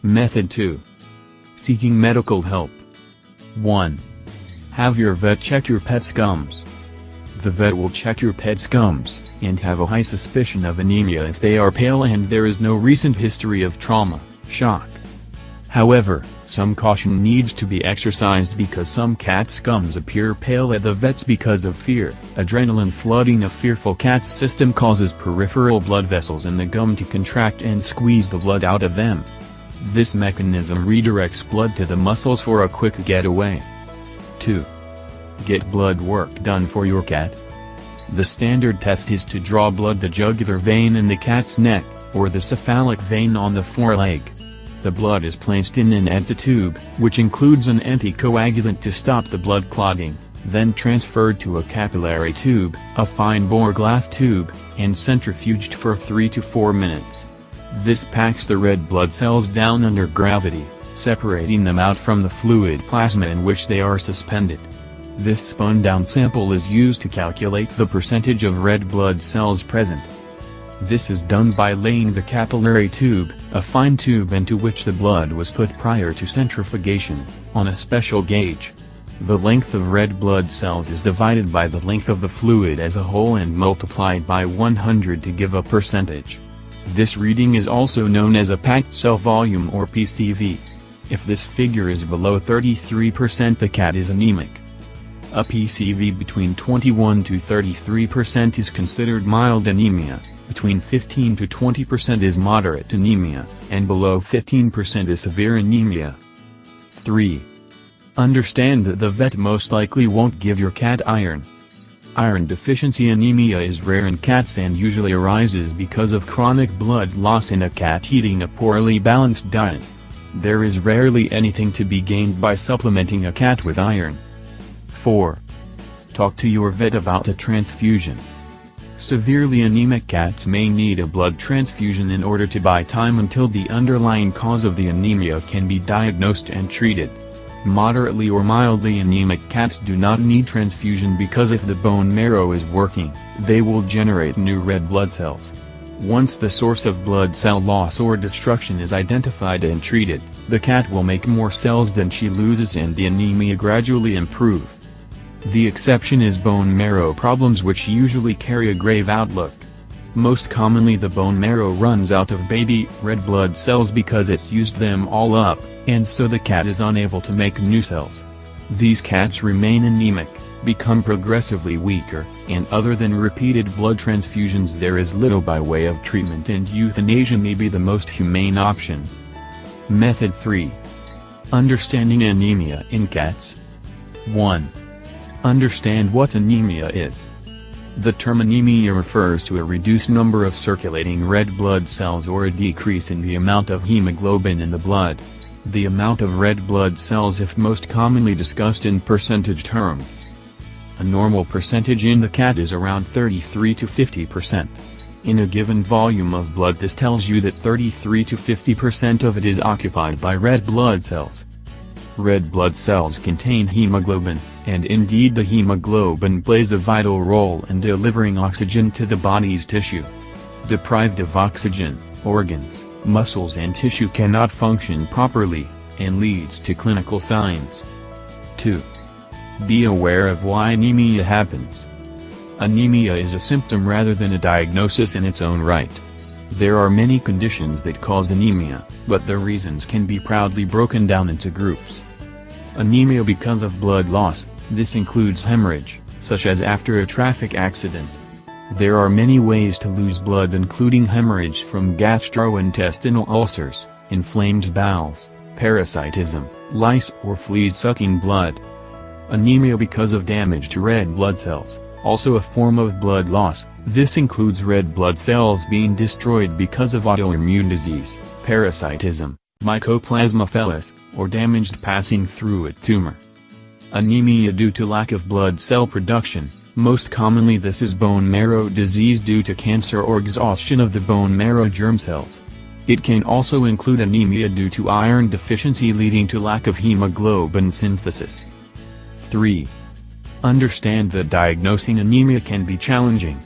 Method 2. Seeking medical help. 1. Have your vet check your pet's gums. The vet will check your pet's gums, and have a high suspicion of anemia if they are pale and there is no recent history of trauma, shock. However, some caution needs to be exercised because some cats' gums appear pale at the vets because of fear. Adrenaline flooding a fearful cat's system causes peripheral blood vessels in the gum to contract and squeeze the blood out of them. This mechanism redirects blood to the muscles for a quick getaway. 2. Get blood work done for your cat. The standard test is to draw blood the jugular vein in the cat's neck, or the cephalic vein on the foreleg. The blood is placed in an anti-tube, which includes an anticoagulant to stop the blood clotting, then transferred to a capillary tube, a fine-bore glass tube, and centrifuged for 3 to 4 minutes. This packs the red blood cells down under gravity, separating them out from the fluid plasma in which they are suspended. This spun-down sample is used to calculate the percentage of red blood cells present. This is done by laying the capillary tube, a fine tube into which the blood was put prior to centrifugation, on a special gauge. The length of red blood cells is divided by the length of the fluid as a whole and multiplied by 100 to give a percentage. This reading is also known as a packed cell volume or PCV. If this figure is below 33%, the cat is anemic. A PCV between 21 to 33% is considered mild anemia, between 15 to 20% is moderate anemia, and below 15% is severe anemia. 3. Understand that the vet most likely won't give your cat iron. Iron deficiency anemia is rare in cats and usually arises because of chronic blood loss in a cat eating a poorly balanced diet. There is rarely anything to be gained by supplementing a cat with iron. 4. Talk to your vet about a transfusion. Severely anemic cats may need a blood transfusion in order to buy time until the underlying cause of the anemia can be diagnosed and treated. Moderately or mildly anemic cats do not need transfusion because if the bone marrow is working, they will generate new red blood cells. Once the source of blood cell loss or destruction is identified and treated, the cat will make more cells than she loses and the anemia gradually improve. The exception is bone marrow problems, which usually carry a grave outlook. Most commonly the bone marrow runs out of baby red blood cells because it's used them all up, and so the cat is unable to make new cells. These cats remain anemic, become progressively weaker, and other than repeated blood transfusions there is little by way of treatment, and euthanasia may be the most humane option. Method 3. Understanding anemia in cats. 1. Understand what anemia is. The term anemia refers to a reduced number of circulating red blood cells or a decrease in the amount of hemoglobin in the blood. The amount of red blood cells if most commonly discussed in percentage terms. A normal percentage in the cat is around 33 to 50%. In a given volume of blood, this tells you that 33 to 50% of it is occupied by red blood cells. Red blood cells contain hemoglobin, and indeed the hemoglobin plays a vital role in delivering oxygen to the body's tissue. Deprived of oxygen, organs, muscles and tissue cannot function properly, and leads to clinical signs. 2. Be aware of why anemia happens. Anemia is a symptom rather than a diagnosis in its own right. There are many conditions that cause anemia, but the reasons can be proudly broken down into groups. Anemia because of blood loss. This includes hemorrhage, such as after a traffic accident. There are many ways to lose blood, including hemorrhage from gastrointestinal ulcers, inflamed bowels, parasitism, lice or fleas sucking blood. Anemia because of damage to red blood cells, also a form of blood loss. This includes red blood cells being destroyed because of autoimmune disease, parasitism, mycoplasmophilus, or damaged passing through a tumor. Anemia due to lack of blood cell production. Most commonly this is bone marrow disease due to cancer or exhaustion of the bone marrow germ cells. It can also include anemia due to iron deficiency leading to lack of hemoglobin synthesis. 3. Understand that diagnosing anemia can be challenging.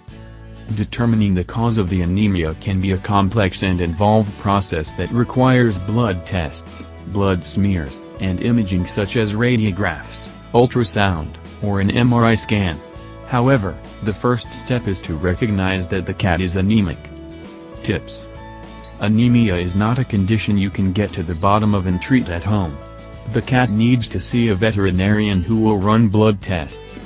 Determining the cause of the anemia can be a complex and involved process that requires blood tests, blood smears, and imaging such as radiographs, ultrasound, or an MRI scan. However, the first step is to recognize that the cat is anemic. Tips. Anemia is not a condition you can get to the bottom of and treat at home. The cat needs to see a veterinarian who will run blood tests,